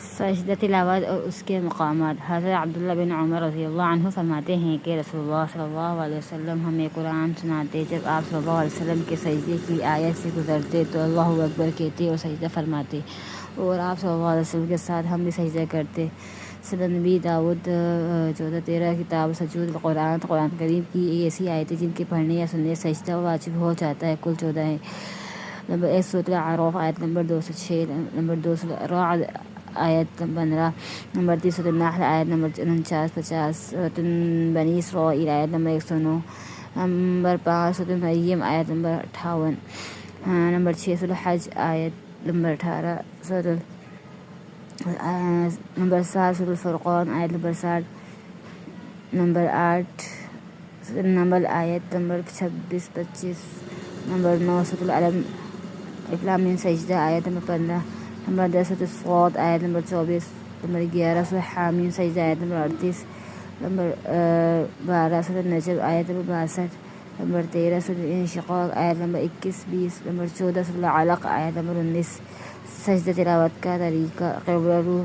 سجدہ تلاوت اور اس کے مقامات۔ حضرت عبداللہ بن عمر رضی اللہ عنہ فرماتے ہیں کہ رسول اللہ صلی اللہ علیہ وسلم ہمیں قرآن سناتے، جب آپ صلی اللہ علیہ وسلم کے سجدے کی آیت سے گزرتے تو اللہ اکبر کہتے اور سجدہ فرماتے، اور آپ صلی اللہ علیہ وسلم کے ساتھ ہم بھی سجدہ کرتے۔ سنن نبی داؤد 14-13 کتاب سجود القرآن، قرآن کریم کی ایسی آیتیں جن کے پڑھنے یا سننے سجدہ واجب ہو جاتا ہے، کل 14 ہیں۔ نمبر 1 سورۃ الاعراف آیت نمبر 2 سے 6، نمبر 2 سورۃ الرعد آیت 15، نمبر 3 سورۃ النحل آیت نمبر 49-50، سورۃ بنی اسرائیل آیت نمبر 109، نمبر 5 سورۃ مریم آیت نمبر 58، نمبر 6 سورۃ الحج آیت نمبر 18، نمبر 7 سورۃ الفرقان آیت نمبر 60، نمبر 8 سورۃ النمل آیت نمبر 26-25، نمبر 9 سورۃ الم سجدہ آیت نمبر 15، نمبر 10 سورۃ الصاد آیت نمبر 24، نمبر 11 سورۃ حامیم سجدہ آیت نمبر 38، نمبر 12 سورۃ النجم آیت نمبر 62، نمبر 13 سورۃ الانشقاق آیت نمبر 21-20، نمبر 14 سورۃ العلق آیت نمبر 19۔ سجدہ تلاوت کا طریقہ: قبلہ رو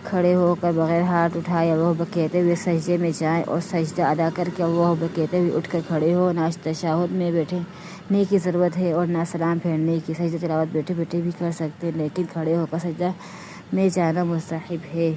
کھڑے ہو کر بغیر ہاتھ اٹھائے اللہ اکبر کہتے ہوئے سجدے میں جائیں، اور سجدہ ادا کر کے اللہ اکبر کہتے ہوئے اٹھ کر کھڑے ہو۔ نہ تشہد میں بیٹھنے کی ضرورت ہے اور نہ سلام پھیرنے کی۔ سجدہ تلاوت بیٹھے بیٹھے بھی کر سکتے ہیں، لیکن کھڑے ہو کر سجدہ میں جانا مستحب ہے۔